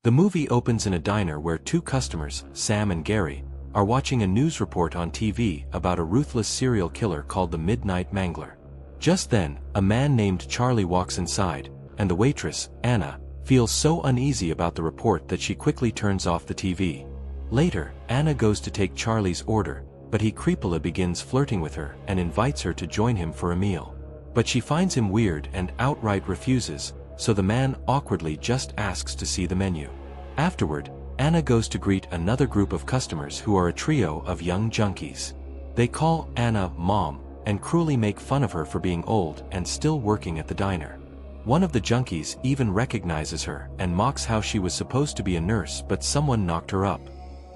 The movie opens in a diner where two customers, Sam and Gary, are watching a news report on TV about a ruthless serial killer called the Midnight Mangler. Just then, a man named Charlie walks inside, and the waitress, Anna, feels so uneasy about the report that she quickly turns off the TV. Later, Anna goes to take Charlie's order, but he creepily begins flirting with her and invites her to join him for a meal. But she finds him weird and outright refuses, so the man awkwardly just asks to see the menu. Afterward, Anna goes to greet another group of customers who are a trio of young junkies. They call Anna Mom and cruelly make fun of her for being old and still working at the diner. One of the junkies even recognizes her and mocks how she was supposed to be a nurse but someone knocked her up.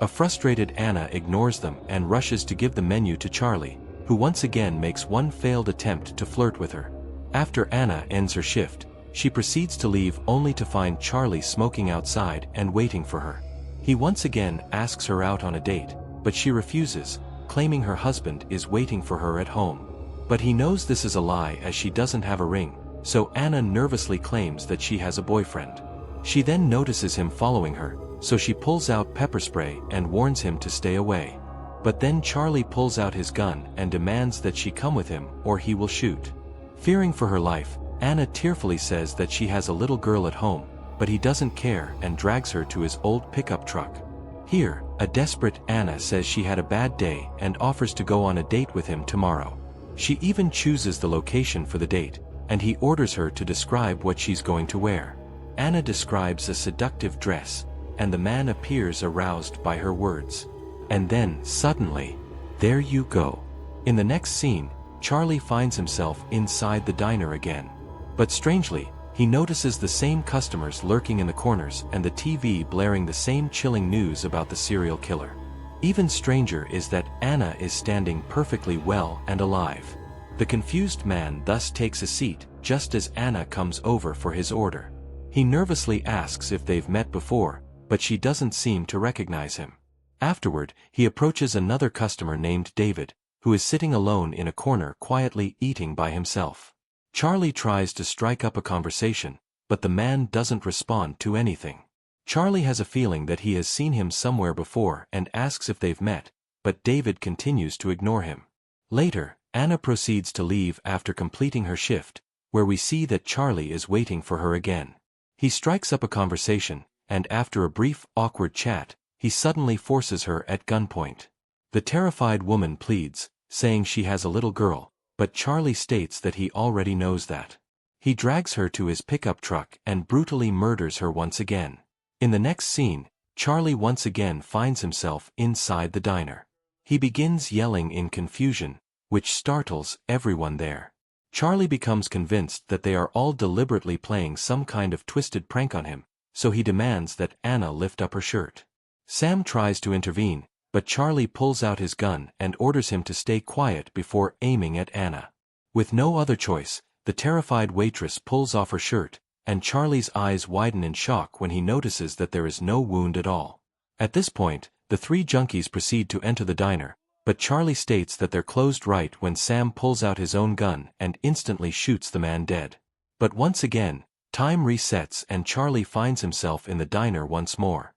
A frustrated Anna ignores them and rushes to give the menu to Charlie, who once again makes one failed attempt to flirt with her. After Anna ends her shift, she proceeds to leave only to find Charlie smoking outside and waiting for her. He once again asks her out on a date, but she refuses, claiming her husband is waiting for her at home. But he knows this is a lie as she doesn't have a ring, so Anna nervously claims that she has a boyfriend. She then notices him following her, so she pulls out pepper spray and warns him to stay away. But then Charlie pulls out his gun and demands that she come with him or he will shoot. Fearing for her life, Anna tearfully says that she has a little girl at home, but he doesn't care and drags her to his old pickup truck. Here, a desperate Anna says she had a bad day and offers to go on a date with him tomorrow. She even chooses the location for the date, and he orders her to describe what she's going to wear. Anna describes a seductive dress, and the man appears aroused by her words. And then, suddenly, there you go. In the next scene, Charlie finds himself inside the diner again. But strangely, he notices the same customers lurking in the corners and the TV blaring the same chilling news about the serial killer. Even stranger is that Anna is standing perfectly well and alive. The confused man thus takes a seat just as Anna comes over for his order. He nervously asks if they've met before, but she doesn't seem to recognize him. Afterward, he approaches another customer named David, who is sitting alone in a corner quietly eating by himself. Charlie tries to strike up a conversation, but the man doesn't respond to anything. Charlie has a feeling that he has seen him somewhere before and asks if they've met, but David continues to ignore him. Later, Anna proceeds to leave after completing her shift, where we see that Charlie is waiting for her again. He strikes up a conversation, and after a brief, awkward chat, he suddenly forces her at gunpoint. The terrified woman pleads, saying she has a little girl, but Charlie states that he already knows that. He drags her to his pickup truck and brutally murders her once again. In the next scene, Charlie once again finds himself inside the diner. He begins yelling in confusion, which startles everyone there. Charlie becomes convinced that they are all deliberately playing some kind of twisted prank on him, so he demands that Anna lift up her shirt. Sam tries to intervene, but Charlie pulls out his gun and orders him to stay quiet before aiming at Anna. With no other choice, the terrified waitress pulls off her shirt, and Charlie's eyes widen in shock when he notices that there is no wound at all. At this point, the three junkies proceed to enter the diner, but Charlie states that they're closed right when Sam pulls out his own gun and instantly shoots the man dead. But once again, time resets and Charlie finds himself in the diner once more.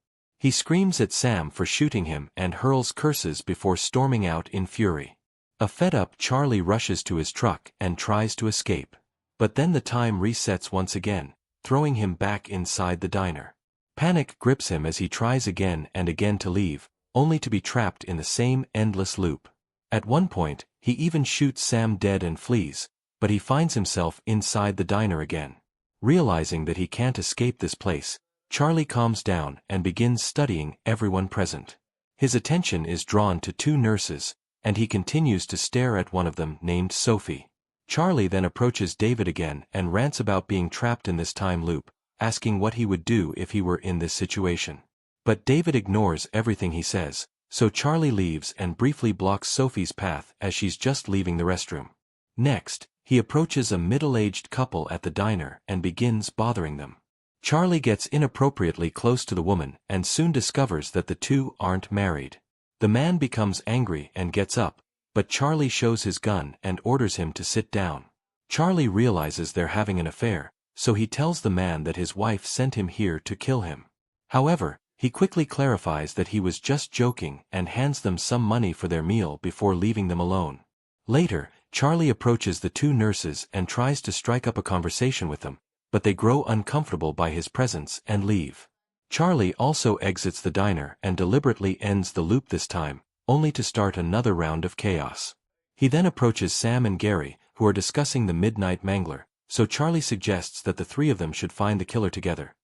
He screams at Sam for shooting him and hurls curses before storming out in fury. A fed-up Charlie rushes to his truck and tries to escape. But then the time resets once again, throwing him back inside the diner. Panic grips him as he tries again and again to leave, only to be trapped in the same endless loop. At one point, he even shoots Sam dead and flees, but he finds himself inside the diner again. Realizing that he can't escape this place, Charlie calms down and begins studying everyone present. His attention is drawn to two nurses, and he continues to stare at one of them named Sophie. Charlie then approaches David again and rants about being trapped in this time loop, asking what he would do if he were in this situation. But David ignores everything he says, so Charlie leaves and briefly blocks Sophie's path as she's just leaving the restroom. Next, he approaches a middle-aged couple at the diner and begins bothering them. Charlie gets inappropriately close to the woman and soon discovers that the two aren't married. The man becomes angry and gets up, but Charlie shows his gun and orders him to sit down. Charlie realizes they're having an affair, so he tells the man that his wife sent him here to kill him. However, he quickly clarifies that he was just joking and hands them some money for their meal before leaving them alone. Later, Charlie approaches the two nurses and tries to strike up a conversation with them, but they grow uncomfortable by his presence and leave. Charlie also exits the diner and deliberately ends the loop this time, only to start another round of chaos. He then approaches Sam and Gary, who are discussing the Midnight Mangler, so Charlie suggests that the three of them should find the killer together.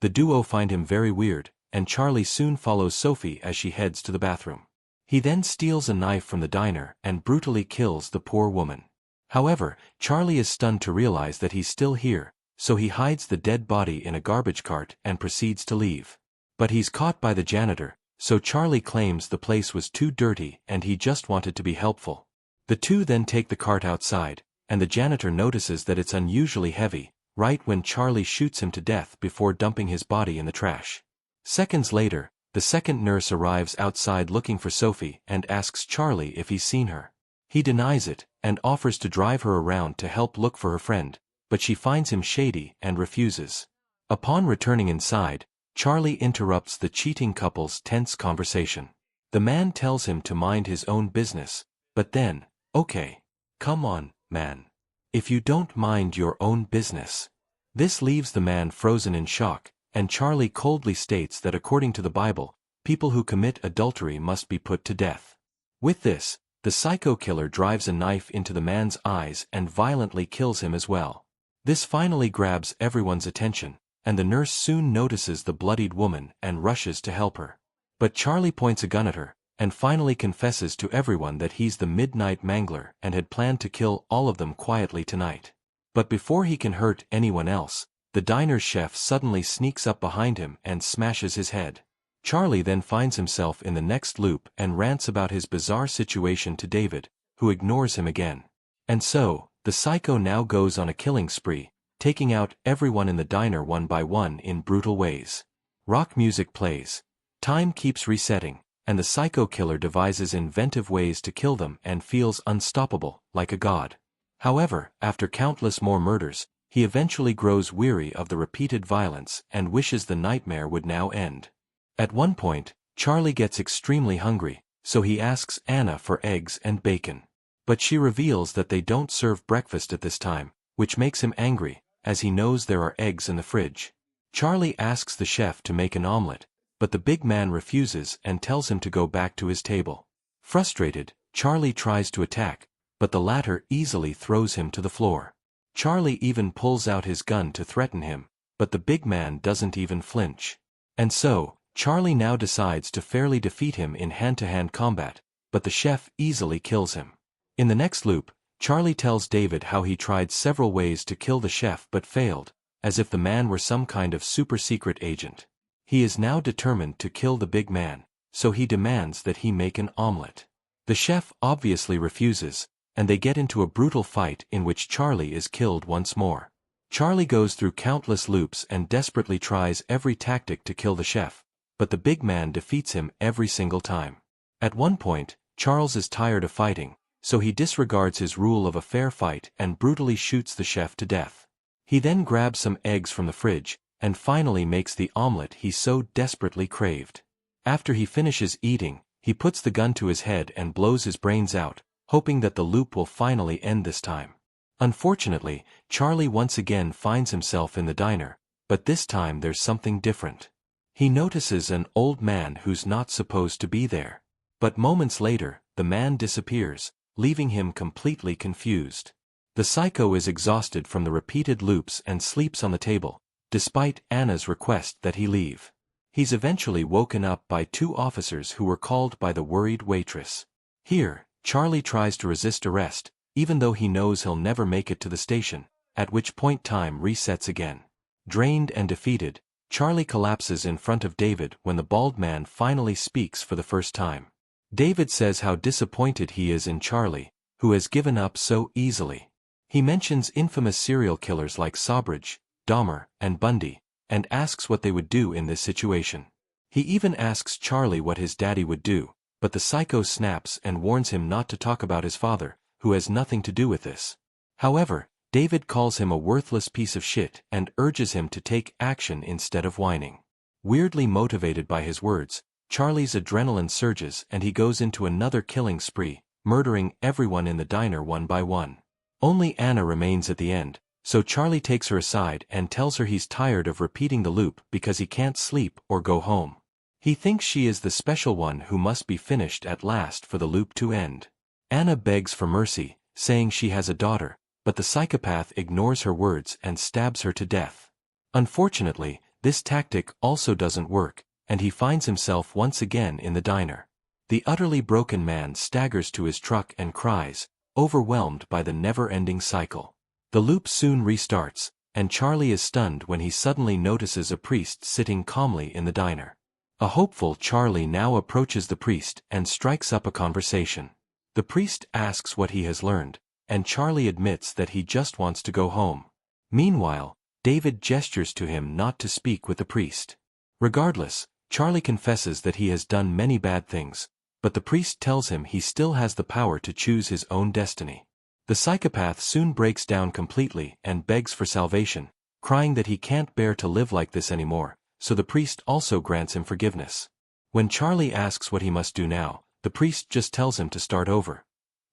The duo find him very weird, and Charlie soon follows Sophie as she heads to the bathroom. He then steals a knife from the diner and brutally kills the poor woman. However, Charlie is stunned to realize that he's still here, so he hides the dead body in a garbage cart and proceeds to leave. But he's caught by the janitor, so Charlie claims the place was too dirty and he just wanted to be helpful. The two then take the cart outside, and the janitor notices that it's unusually heavy, right when Charlie shoots him to death before dumping his body in the trash. Seconds later, the second nurse arrives outside looking for Sophie and asks Charlie if he's seen her. He denies it, and offers to drive her around to help look for her friend, but she finds him shady and refuses. Upon returning inside, Charlie interrupts the cheating couple's tense conversation. The man tells him to mind his own business, but then, "Okay. Come on, man. If you don't mind your own business." This leaves the man frozen in shock, and Charlie coldly states that according to the Bible, people who commit adultery must be put to death. With this, the psycho killer drives a knife into the man's eyes and violently kills him as well. This finally grabs everyone's attention, and the nurse soon notices the bloodied woman and rushes to help her. But Charlie points a gun at her, and finally confesses to everyone that he's the Midnight Mangler and had planned to kill all of them quietly tonight. But before he can hurt anyone else, the diner's chef suddenly sneaks up behind him and smashes his head. Charlie then finds himself in the next loop and rants about his bizarre situation to David, who ignores him again. And so, the psycho now goes on a killing spree, taking out everyone in the diner one by one in brutal ways. Rock music plays. Time keeps resetting, and the psycho killer devises inventive ways to kill them and feels unstoppable, like a god. However, after countless more murders, he eventually grows weary of the repeated violence and wishes the nightmare would now end. At one point, Charlie gets extremely hungry, so he asks Anna for eggs and bacon. But she reveals that they don't serve breakfast at this time, which makes him angry, as he knows there are eggs in the fridge. Charlie asks the chef to make an omelet, but the big man refuses and tells him to go back to his table. Frustrated, Charlie tries to attack, but the latter easily throws him to the floor. Charlie even pulls out his gun to threaten him, but the big man doesn't even flinch. And so, Charlie now decides to fairly defeat him in hand-to-hand combat, but the chef easily kills him. In the next loop, Charlie tells David how he tried several ways to kill the chef but failed, as if the man were some kind of super-secret agent. He is now determined to kill the big man, so he demands that he make an omelet. The chef obviously refuses, and they get into a brutal fight in which Charlie is killed once more. Charlie goes through countless loops and desperately tries every tactic to kill the chef, but the big man defeats him every single time. At one point, Charles is tired of fighting, so he disregards his rule of a fair fight and brutally shoots the chef to death. He then grabs some eggs from the fridge, and finally makes the omelet he so desperately craved. After he finishes eating, he puts the gun to his head and blows his brains out, hoping that the loop will finally end this time. Unfortunately, Charlie once again finds himself in the diner, but this time there's something different. He notices an old man who's not supposed to be there. But moments later, the man disappears, leaving him completely confused. The psycho is exhausted from the repeated loops and sleeps on the table, despite Anna's request that he leave. He's eventually woken up by two officers who were called by the worried waitress. Here, Charlie tries to resist arrest, even though he knows he'll never make it to the station, at which point time resets again. Drained and defeated, Charlie collapses in front of David when the bald man finally speaks for the first time. David says how disappointed he is in Charlie, who has given up so easily. He mentions infamous serial killers like Sobridge, Dahmer, and Bundy, and asks what they would do in this situation. He even asks Charlie what his daddy would do, but the psycho snaps and warns him not to talk about his father, who has nothing to do with this. However, David calls him a worthless piece of shit and urges him to take action instead of whining. Weirdly motivated by his words, Charlie's adrenaline surges and he goes into another killing spree, murdering everyone in the diner one by one. Only Anna remains at the end, so Charlie takes her aside and tells her he's tired of repeating the loop because he can't sleep or go home. He thinks she is the special one who must be finished at last for the loop to end. Anna begs for mercy, saying she has a daughter, but the psychopath ignores her words and stabs her to death. Unfortunately, this tactic also doesn't work, and he finds himself once again in the diner. The utterly broken man staggers to his truck and cries, overwhelmed by the never-ending cycle. The loop soon restarts, and Charlie is stunned when he suddenly notices a priest sitting calmly in the diner. A hopeful Charlie now approaches the priest and strikes up a conversation. The priest asks what he has learned, and Charlie admits that he just wants to go home. Meanwhile, David gestures to him not to speak with the priest. Regardless, Charlie confesses that he has done many bad things, but the priest tells him he still has the power to choose his own destiny. The psychopath soon breaks down completely and begs for salvation, crying that he can't bear to live like this anymore, so the priest also grants him forgiveness. When Charlie asks what he must do now, the priest just tells him to start over.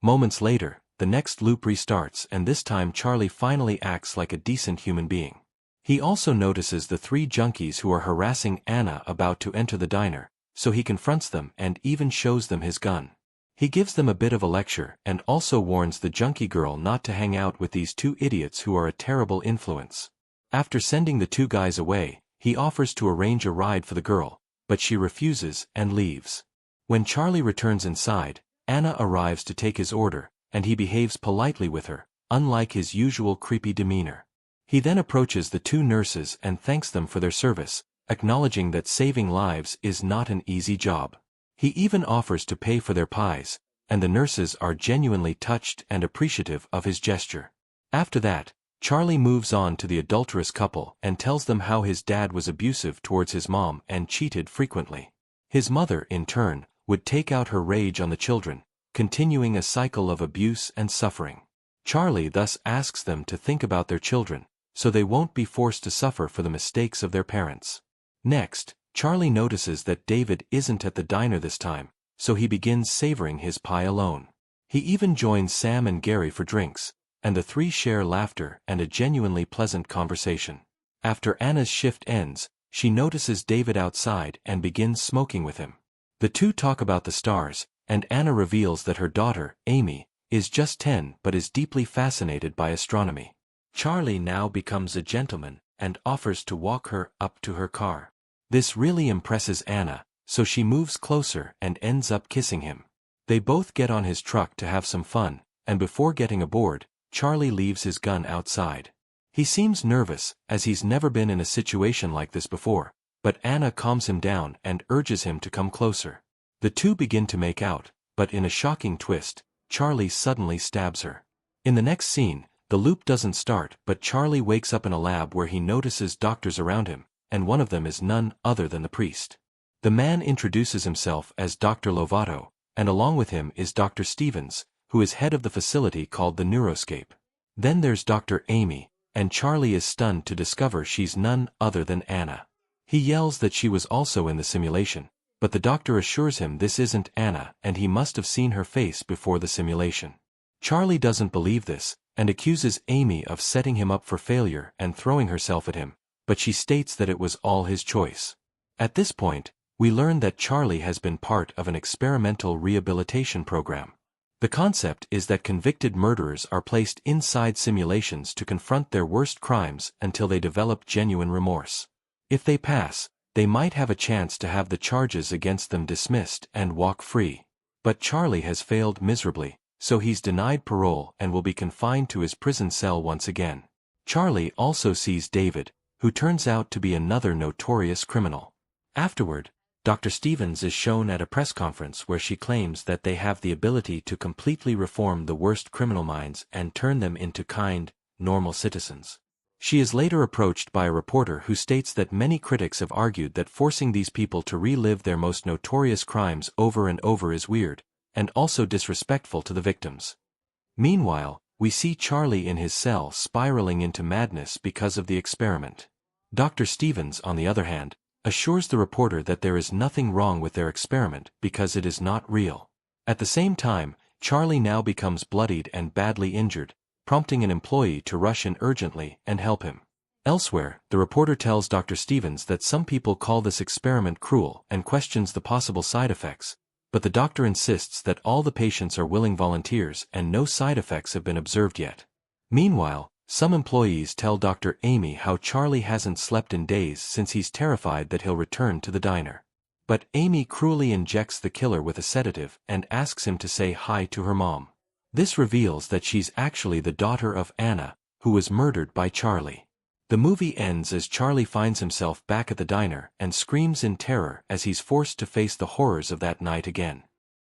Moments later, the next loop restarts and this time Charlie finally acts like a decent human being. He also notices the three junkies who are harassing Anna about to enter the diner, so he confronts them and even shows them his gun. He gives them a bit of a lecture and also warns the junkie girl not to hang out with these two idiots who are a terrible influence. After sending the two guys away, he offers to arrange a ride for the girl, but she refuses and leaves. When Charlie returns inside, Anna arrives to take his order, and he behaves politely with her, unlike his usual creepy demeanor. He then approaches the two nurses and thanks them for their service, acknowledging that saving lives is not an easy job. He even offers to pay for their pies, and the nurses are genuinely touched and appreciative of his gesture. After that, Charlie moves on to the adulterous couple and tells them how his dad was abusive towards his mom and cheated frequently. His mother, in turn, would take out her rage on the children, continuing a cycle of abuse and suffering. Charlie thus asks them to think about their children, so they won't be forced to suffer for the mistakes of their parents. Next, Charlie notices that David isn't at the diner this time, so he begins savoring his pie alone. He even joins Sam and Gary for drinks, and the three share laughter and a genuinely pleasant conversation. After Anna's shift ends, she notices David outside and begins smoking with him. The two talk about the stars, and Anna reveals that her daughter, Amy, is just 10 but is deeply fascinated by astronomy. Charlie now becomes a gentleman and offers to walk her up to her car. This really impresses Anna, so she moves closer and ends up kissing him. They both get on his truck to have some fun, and before getting aboard, Charlie leaves his gun outside. He seems nervous, as he's never been in a situation like this before, but Anna calms him down and urges him to come closer. The two begin to make out, but in a shocking twist, Charlie suddenly stabs her. In the next scene, the loop doesn't start, but Charlie wakes up in a lab where he notices doctors around him, and one of them is none other than the priest. The man introduces himself as Dr. Lovato, and along with him is Dr. Stevens, who is head of the facility called the Neuroscape. Then there's Dr. Amy, and Charlie is stunned to discover she's none other than Anna. He yells that she was also in the simulation, but the doctor assures him this isn't Anna and he must have seen her face before the simulation. Charlie doesn't believe this, and accuses Amy of setting him up for failure and throwing herself at him, but she states that it was all his choice. At this point, we learn that Charlie has been part of an experimental rehabilitation program. The concept is that convicted murderers are placed inside simulations to confront their worst crimes until they develop genuine remorse. If they pass, they might have a chance to have the charges against them dismissed and walk free. But Charlie has failed miserably, so he's denied parole and will be confined to his prison cell once again. Charlie also sees David, who turns out to be another notorious criminal. Afterward, Dr. Stevens is shown at a press conference where she claims that they have the ability to completely reform the worst criminal minds and turn them into kind, normal citizens. She is later approached by a reporter who states that many critics have argued that forcing these people to relive their most notorious crimes over and over is weird, and also disrespectful to the victims. Meanwhile, we see Charlie in his cell spiraling into madness because of the experiment. Dr. Stevens, on the other hand, assures the reporter that there is nothing wrong with their experiment because it is not real. At the same time, Charlie now becomes bloodied and badly injured, prompting an employee to rush in urgently and help him. Elsewhere, the reporter tells Dr. Stevens that some people call this experiment cruel and questions the possible side effects, but the doctor insists that all the patients are willing volunteers and no side effects have been observed yet. Meanwhile, some employees tell Dr. Amy how Charlie hasn't slept in days since he's terrified that he'll return to the diner. But Amy cruelly injects the killer with a sedative and asks him to say hi to her mom. This reveals that she's actually the daughter of Anna, who was murdered by Charlie. The movie ends as Charlie finds himself back at the diner and screams in terror as he's forced to face the horrors of that night again.